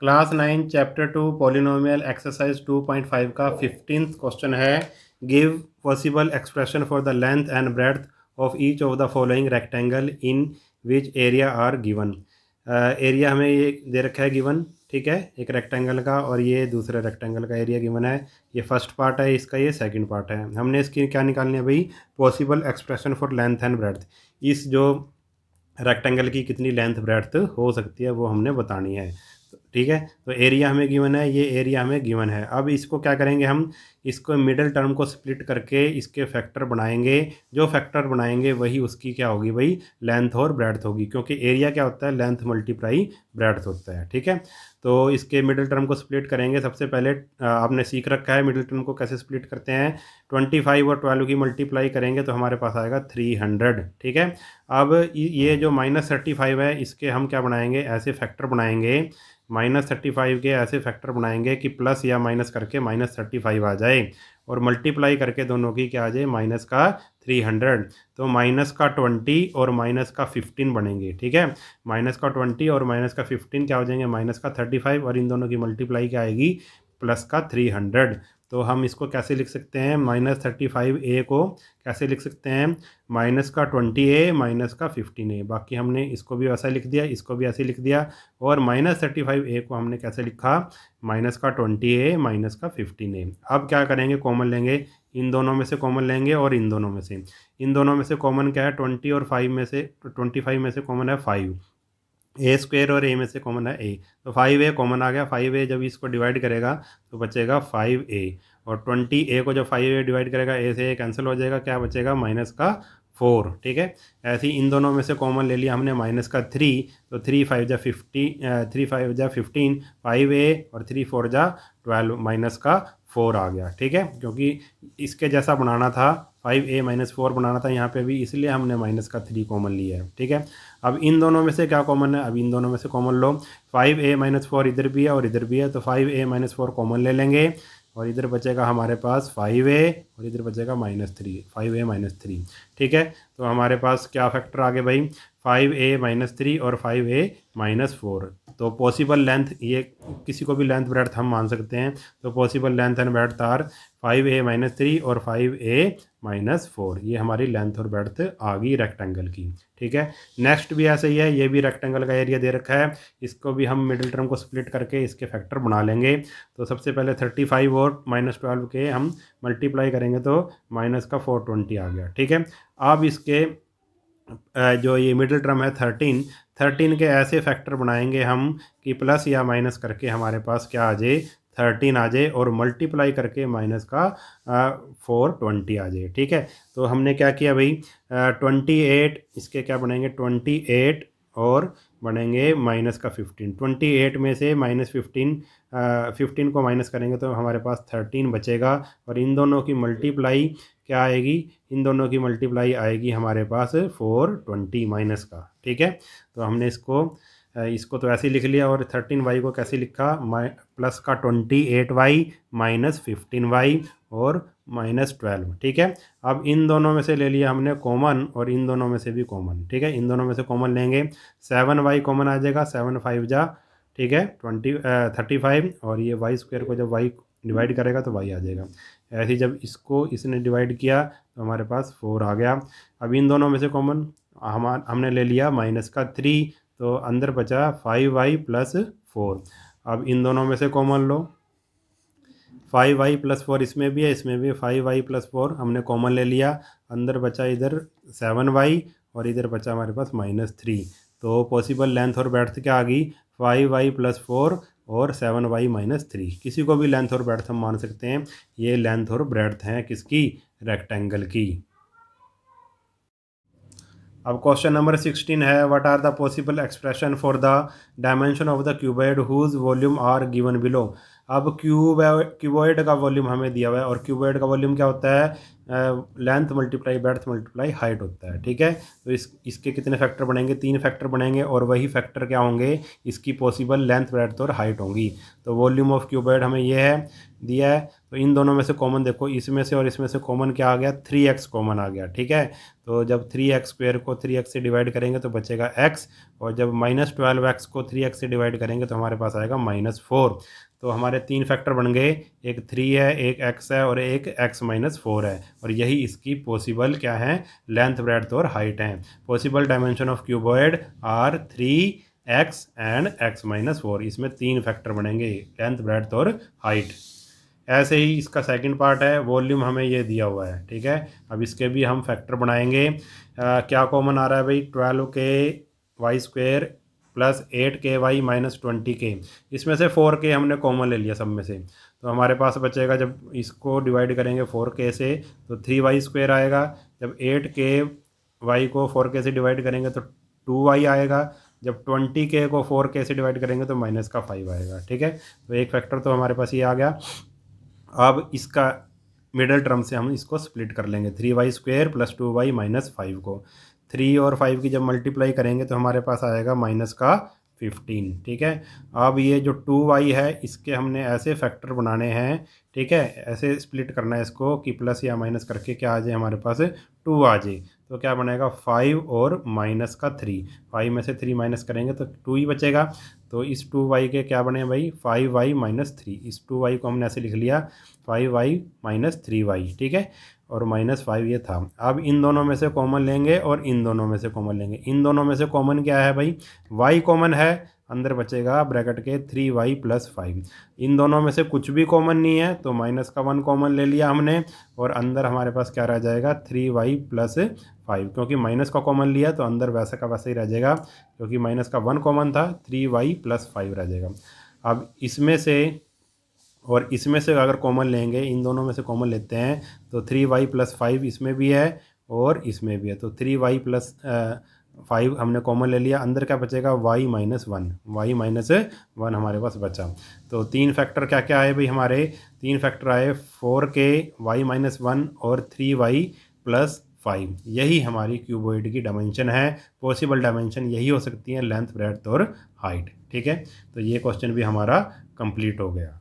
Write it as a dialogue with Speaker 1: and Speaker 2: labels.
Speaker 1: Class 9 chapter 2 polynomial exercise 2.5 का 15th question है। Give possible expression for the length and breadth of each of the following rectangle in which area are given. Area हमें ये दे रखा है given, ठीक है, एक रेक्टेंगल का, और ये दूसरे रेक्टेंगल का एरिया गिवन है। ये फर्स्ट पार्ट है इसका, ये सेकंड पार्ट है। हमने इसकी क्या निकालनी है भाई? Possible expression for length and breadth. इस जो रेक्टेंगल की कितनी लेंथ ब्रेड्थ हो सकती है वो हमने बतानी है, ठीक है। तो एरिया हमें गिवन है, ये एरिया हमें गिवन है। अब इसको क्या करेंगे हम? इसको मिडिल टर्म को स्प्लिट करके इसके फैक्टर बनाएंगे। जो फैक्टर बनाएंगे वही उसकी क्या होगी भाई? लेंथ और ब्रेड्थ होगी, क्योंकि एरिया क्या होता है? लेंथ मल्टीप्लाई ब्रेड्थ होता है, ठीक है। तो इसके मिडिल टर्म को स्प्लिट करेंगे। सबसे पहले आपने सीख रखा है मिडिल टर्म को कैसे स्प्लिट करते हैं। 25 और 12 की मल्टीप्लाई करेंगे तो हमारे पास आएगा 300, ठीक है। अब ये जो -35 है इसके हम क्या बनाएंगे? ऐसे फैक्टर बनाएंगे, -35 के ऐसे फैक्टर बनाएंगे कि प्लस या माइनस करके -35 आ जाए, और मल्टीप्लाई करके दोनों की क्या आ जाए? माइनस का 300। तो माइनस का 20 और माइनस का 15 बनेंगे, ठीक है। माइनस का 20 और माइनस का 15 क्या हो जाएंगे? माइनस का 35, और इन दोनों की मल्टीप्लाई क्या आएगी? प्लस का 300। तो हम इसको कैसे लिख सकते हैं? -35a को कैसे लिख सकते हैं? माइनस का 20a माइनस का 15a। बाकी हमने इसको भी वैसा लिख दिया, इसको भी ऐसे लिख दिया। और -35a को हमने कैसे लिखा? माइनस का 20a माइनस का 15a। अब क्या करेंगे? कॉमन लेंगे, इन दोनों में से कॉमन लेंगे, और इन दोनों में से। इन दोनों में से कॉमन क्या है? 20 और 5 में से, 25 में से कॉमन है 5। ए स्क्वेयर और ए में से कॉमन है ए, तो 5a कॉमन आ गया। 5a जब इसको डिवाइड करेगा तो बचेगा 5a, और 20a को जब 5a डिवाइड करेगा, ए से ए कैंसिल हो जाएगा, क्या बचेगा? माइनस का 4, ठीक है। ऐसे ही इन दोनों में से कॉमन ले लिया हमने माइनस का 3, तो 3 5 जा 50, 3 5 जा 15, 5a और 3 4 जा 12, माइनस का 4 आ गया, ठीक है। क्योंकि इसके जैसा बनाना था, 5a माइनस 4 बनाना था यहाँ पे भी, इसलिए हमने माइनस का 3 कॉमन लिया है, ठीक है। अब इन दोनों में से क्या कॉमन है? अब इन दोनों में से कॉमन लो। 5a माइनस 4 इधर भी है और इधर भी है, तो 5a माइनस 4 कॉमन ले लेंगे, और इधर बचेगा हमारे पास 5a, और इधर बचेगा -3, 5a -3, ठीक है। तो हमारे पास क्या फैक्टर आ गए भाई? 5a -3 और 5a -4। तो पॉसिबल लेंथ, ये किसी को भी लेंथ ब्रेड्थ हम मान सकते हैं। तो possible length and breadth are 5a -3 और 5a -4। ये हमारी लेंथ और ब्रेड्थ आ गई रेक्टेंगल की, ठीक है। नेक्स्ट भी ऐसे ही है, ये भी रेक्टेंगल का एरिया दे रखा है। इसको भी हम मिडिल टर्म को स्प्लिट करके इसके फैक्टर बना लेंगे। तो सबसे पहले 35 और -12 के हम मल्टीप्लाई करेंगे तो माइनस का 420 आ गया, ठीक है। अब इसके जो ये मिडिल टर्म है 13 के ऐसे फैक्टर बनाएंगे हम कि प्लस या माइनस करके हमारे पास क्या आ जाए? 13 आ जाए, और मल्टीप्लाई करके माइनस का 420 आ जाए, ठीक है। तो हमने क्या किया भाई? 28, इसके क्या बनेंगे? 28 और बनेंगे माइनस का 15। 28 में से -15, 15 को माइनस करेंगे तो हमारे पास 13 बचेगा, और इन दोनों की मल्टीप्लाई क्या आएगी? इन दोनों की मल्टीप्लाई आएगी हमारे पास 420 माइनस का, ठीक है। तो हमने इसको तो ऐसे ही लिख लिया, और 13y को कैसे लिखा? प्लस का 28y -15y और -12, ठीक है। अब इन दोनों में से ले लिया हमने कॉमन, और इन दोनों में से भी कॉमन, ठीक है। इन दोनों में से कॉमन लेंगे, 7y कॉमन आ जाएगा, 7 5 जा, ठीक है, 35, और ये वाई स्क्वायर को जब y डिवाइड करेगा तो y आ जाएगा। ऐसे ही जब इसको इसने डिवाइड किया तो हमारे पास 4 आ गया। अब इन दोनों में से कॉमन हमने ले लिया -3, तो अंदर बचा 5y + 4। अब इन दोनों में से कॉमन लो, 5y + 4 इसमें भी है, इसमें भी 5y + 4 हमने कॉमन ले लिया। अंदर बचा इधर 7y, और इधर बचा हमारे पास -3। तो पॉसिबल लेंथ और ब्रेड्थ क्या आ गई? 5y + 4 और 7y -3। किसी को भी लेंथ और ब्रेड्थ हम मान सकते हैं। ये लेंथ और ब्रेड्थ हैं किसकी? रेक्टेंगल की। अब क्वेश्चन नंबर 16 है, what are the possible expression for the dimension of the cuboid whose volume are given below. अब क्यूबॉइड का वॉल्यूम हमें दिया हुआ है, और क्यूबॉइड का वॉल्यूम क्या होता है? Length multiply breadth multiply height होता है, ठीक है। तो इसके कितने फैक्टर बनेंगे? 3 फैक्टर बनेंगे, और वही फैक्टर क्या होंगे? इसकी पॉसिबल लेंथ ब्रेड्थ और हाइट होंगी। तो वॉल्यूम ऑफ क्यूबॉइड हमें ये है दिया है। तो इन दोनों में से कॉमन देखो, इसमें से और इसमें से कॉमन क्या आ गया, 3x कॉमन आ गया, ठीक है। तो जब 3x² को 3x से डिवाइड करेंगे तो बचेगा x, और जब -12x को 3x से डिवाइड करेंगे तो हमारे पास आएगा -4। तो हमारे 3 फैक्टर बन गए, एक 3 है, एक x है और एक x-4 है, और यही इसकी पॉसिबल क्या है, लेंथ, ब्रेड्थ और हाइट है। Possible dimension of cuboid are 3x and x-4। इसमें 3 फैक्टर बनेंगे, लेंथ, ब्रेड्थ और हाइट। ऐसे ही इसका सेकंड पार्ट है, वॉल्यूम हमें ये दिया हुआ है, ठीक है। अब इसके भी हम फैक्टर बनाएंगे। क्या कॉमन आ रहा है भाई, 12k² plus 8ky minus 20k। इसमें से 4k हमने कॉमन ले लिया सब में से, तो हमारे पास बचेगा, जब इसको डिवाइड करेंगे 4k से तो 3y² आएगा। जब 8ky को 4k से डिवाइड करेंगे तो 2y आएगा। जब 20k को 4k से डिवाइड करेंगे तो -5 आएगा, ठीक है। तो एक फैक्टर तो हमारे पास ये आ गया। अब इसका मिडल टर्म से हम इसको स्प्लिट कर लेंगे, 3y² प्लस 2y माइनस 5 को। 3 और 5 की जब मल्टीप्लाई करेंगे तो हमारे पास आएगा -15, ठीक है। अब ये जो 2y है इसके हमने ऐसे फैक्टर बनाने हैं, ठीक है, ऐसे स्प्लिट करना है इसको कि प्लस या माइनस करके क्या आ जाए हमारे पास 2 आ जाए। तो क्या बनेगा, 5 और -3, 5 में से 3 माइनस करेंगे तो 2 ही बचेगा। तो इस 2y के क्या बने भाई, 5y-3। इस 2y को हमने ऐसे लिख लिया 5y-3y, ठीक है, और -5 ये था। अब इन दोनों में से कॉमन लेंगे और इन दोनों में से कॉमन लेंगे। इन दोनों में से कॉमन क्या है भाई, y कॉमन है, अंदर बचेगा ब्रैकेट के 3y + 5। इन दोनों में से कुछ भी कॉमन नहीं है तो -1 कॉमन ले लिया हमने, और अंदर हमारे पास क्या रह जाएगा, 3y + 5। क्योंकि माइनस का कॉमन लिया तो अंदर वैसा का वैसा ही रह जाएगा, क्योंकि -1 कॉमन था, 3y + 5 रह जाएगा। अब इसमें से और इसमें से अगर कॉमन लेंगे, इन दोनों में से कॉमन लेते हैं तो 3y + 5 इसमें भी है और इसमें भी है। तो 3y + 5 हमने कॉमन ले लिया, अंदर क्या बचेगा, y-1, y-1 हमारे पास बचा। तो 3 फैक्टर क्या क्या आए भाई हमारे, 3 फैक्टर आए 4k, y-1 और 3y + 5। यही हमारी क्यूबॉइड की डायमेंशन है। पॉसिबल डायमेंशन यही हो सकती है, लेंथ, ब्रेड्थ और हाइट, ठीक है। तो ये क्वेश्चन भी हमारा कंप्लीट हो गया।